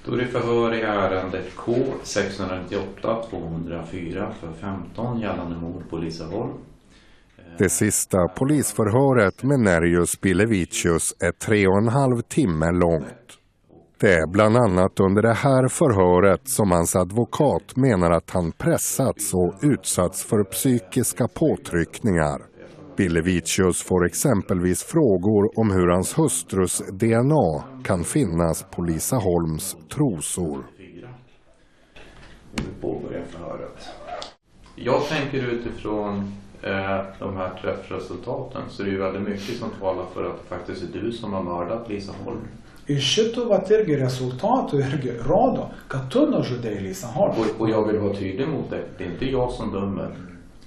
Står i förhör i ärendet K698-204 för 15 gällande mord på Lisa Holm. Det sista polisförhöret med Nerijus Bilevicius är 3,5 timmar långt. Det är bland annat under det här förhöret som hans advokat menar att han pressats och utsatts för psykiska påtryckningar. Bilevicius får exempelvis frågor om hur hans hustrus DNA kan finnas på Lisa Holms trosor. Jag tänker utifrån de här träffresultaten så det är ju väldigt mycket som talar för att det faktiskt är du som har mördat Lisa Holm. Iš šito vat irgi rezultatų irgi rodo, kad tu nužudei Lisa Holm. Och jag vill vara tydlig mot det. Det är inte jag som dömer.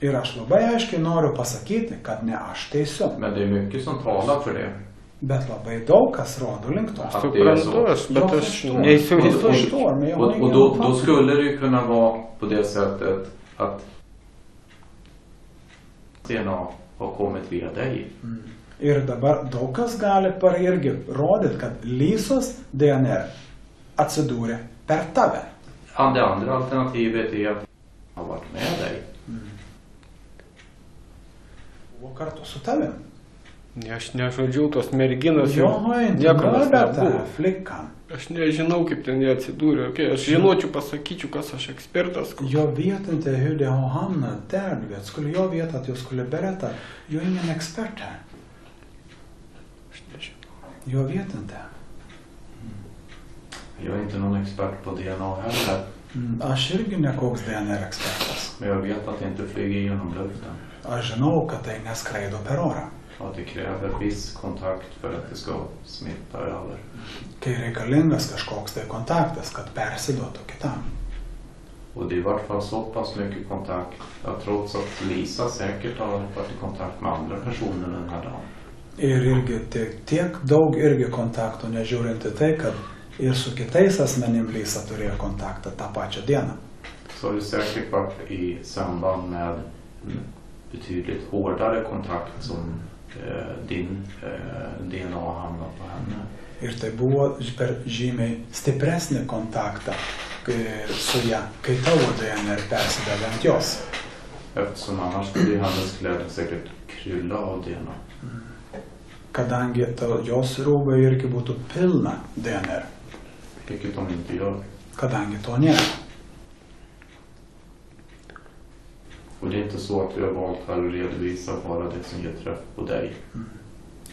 Ir aš labai aiškiai noriu pasakyti, kad ne aš teisiu. Men det är mycket som talar för det. Bet labai daug kas rodo link to. Att det är så. Och då skulle det ju kunna vara på det sättet att DNA har kommit via dig. Ir dabar daug kas gali irgi rodyti, kad Lisos DNR atsidūrė per tave. Det andra alternativet är att jag har varit med dig. Buvo kartu su tavim. Aš nežudžiau tos merginos. Aš nežinau, kaip ten jie atsidūrė. Aš žinočiau, pasakyčiau, kas aš ekspertas. Jag vet inte hur det har hamnat där, du vet. Skulle jag veta att jag skulle berätta? Jag är ingen expert här. Jag vet inte. Jag är inte någon expert på DNA heller. Aš irgi nekoks DNR-ekspertas. Men jag vet att det inte flyger genom luften. Aš žinau, kad tai neskraido per orą. Att det kräver viss kontakt för att det ska smitta över. Kai reikalingas kažkoks tai kontaktas, kad persiduotų kitam. Och det är i vart fall så pass mycket kontakt att trots att Lisa säkert har varit i kontakt med andra personer den här dagen. Ir irgi tiek daug irgi kontaktų, nežiūrint į tai, kad ir su kitais asmenim Lisa turėjo kontaktą tą pačią dieną. Så har det säkert varit i samband med betydligt hårdare kontakt som din DNA hamnar på henne. Ir tai buvo per žymiai stipresnį kontaktą su ją, kai tavo DNR persidavė ant jos. Eftersom annars skulle hennes kläder säkert krylla av DNA. Kadangi jos rūbai irgi būtų pilna DNR. Vilket de inte gör. Kadangi to nėra. Och det är inte så att vi har valt här att redovisa bara det som ger träff på dig.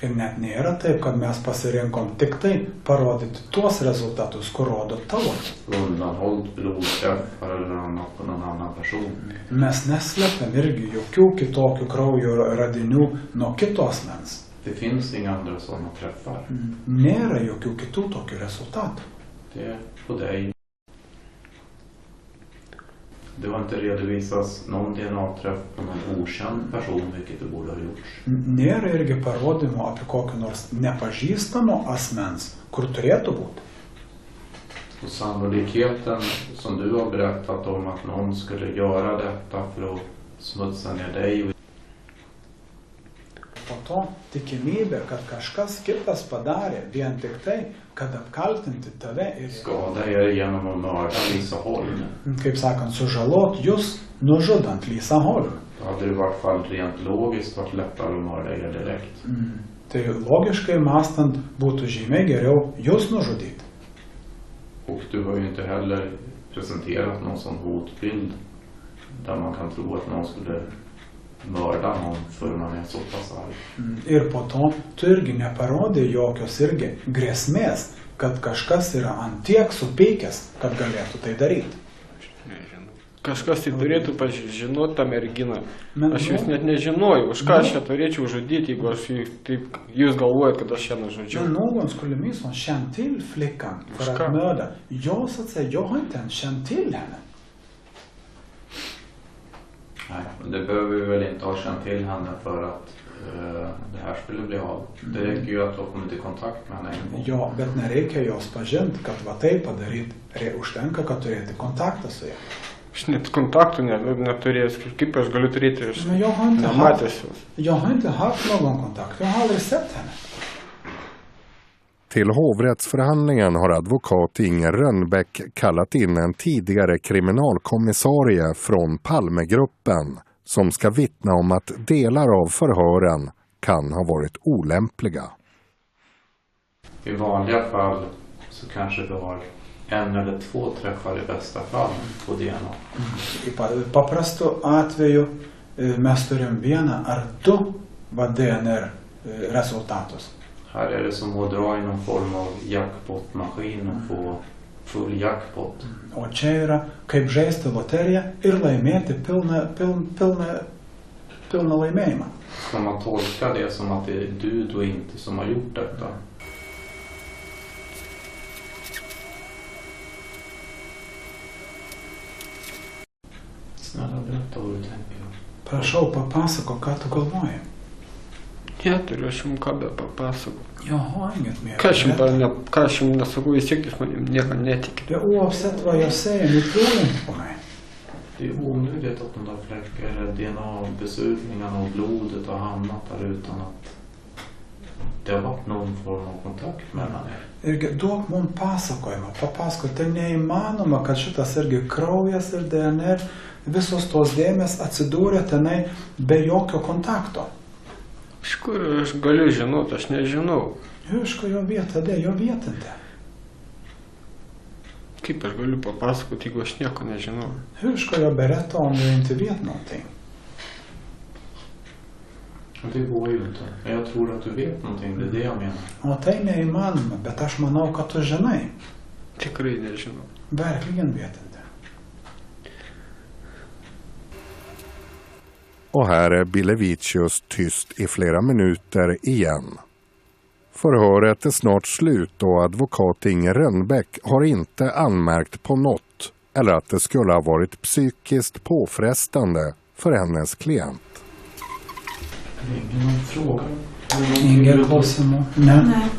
Ir net nėra taip, kad mes pasirinkom tik tai parodyti tuos rezultatus, kur rodo tavo. Undanhållt blodträffar eller annat på någon annan person. Mes neslėpiam irgi jokių kitokių kraujo radinių nuo kitos mens. Det finns inga andra sådana träffar. Nėra jokių kitų tokių rezultatų. Det är på dig. Det har inte redovisats någon DNA-träff på någon okänd person, vilket det borde ha gjorts. Nėra irgi parodymų apie kokį nors nepažįstamo asmens, kur turėtų būti. Och sannolikheten som du har berättat om att någon skulle göra detta för att smutsa ner dig. Po to tikimybė, kad kažkas kitas padarė vien tik tai, kad apkaltinti tave ir skada er genom att mörda Lisa Holm. Kaip sakant, sužalot jūs nužudant Lisa Holm. Då hade det i vart fall rent logiskt varit lättare att mörda er direkt. Tai logiškai mąstant būtų žymiai geriau jūs nužudyti. Och du har ju inte heller presenterat någon sån hotbild där man kan tro att någon skulle mörda någon för man är så pass arg. Ir po to tu irgi neparodė jokios irgi grėsmės, kad kažkas yra ant tiek supykęs, kad galėtų tai daryti. Kažkas tai turėtų žinoti tą merginą. Aš jūs net nežinojau, už ką aš ją turėčiau žudyti, jeigu aš taip, jūs galvojat, kad aš ją nužudžiau. Men någon skulle minst känt till flickan för att mörda. Jag så att säga, jag har inte ens känt till henne. Nej, det behöver vi väl inte ha känt till henne för att det här skulle bli av. Det räcker ju att du har kommit i kontakt med henne en gång. Ja, bet nereikia jos pažinti, kad va tai padaryti. Užtenka, kad turėti kontaktą su ja. Aš net kontaktų neturėjęs. Kaip aš galiu turėti? Aš nematęs jos. Jag har inte haft någon kontakt. Jag har aldrig sett henne. Till hovrättsförhandlingen har advokat Inger Rönnbäck kallat in en tidigare kriminalkommissarie från Palmegruppen som ska vittna om att delar av förhören kan ha varit olämpliga. I vanliga fall så kanske vi har 1 eller 2 träffar i bästa fall på DNA. Paprastu atveju mes turim vieną ar 2 DNR rezultatus. Här är det som att dra i någon form av jackpotmaskin och få full jackpot. O čia yra kaip žaisti loteriją ir laimėti pilną laimėjimą. Ska man tolka det som att det är du och inte som har gjort detta? Snälla berätta vad du tänker. Prašau, papasako, ką tu galvoji. Neturiu aš jums ką be papasakoti. Jaha, inget mer. Ką aš jums nesakau, vis tiek jūs manim nieko netikite. Oavsett vad jag säger, ni tror inte på mig. Det är onödigt att de där fläckar DNA-besudlingarna och blodet har hamnat där utan att det har varit någon form av kontakt mellan er. Irgi duok mums pasakojimą, papasakoti, tai neįmanoma, kad šitas irgi kraujas ir DNR, visos tos dėmės atsidūrė tenai be jokio kontakto. Iš kur aš galiu žinoti, aš nežinau. Iš kur jo vieta, jo vietinte. Kaip aš galiu papasakoti, jeigu aš nieko nežinau? Hur ska jag berätta om jag inte vet någonting? Det går ju inte. Jag tror att du vet någonting, det är det jag menar. O tai neįmanoma, bet aš manau, kad tu žinai. Tikrai nežinau. Verkligen vet inte. Och här är Bilevicius tyst i flera minuter igen. Förhöret är snart slut och advokat Inger Rönnbäck har inte anmärkt på något eller att det skulle ha varit psykiskt påfrestande för hennes klient. Det är ingen fråga. Ingen Kosovo. Nej.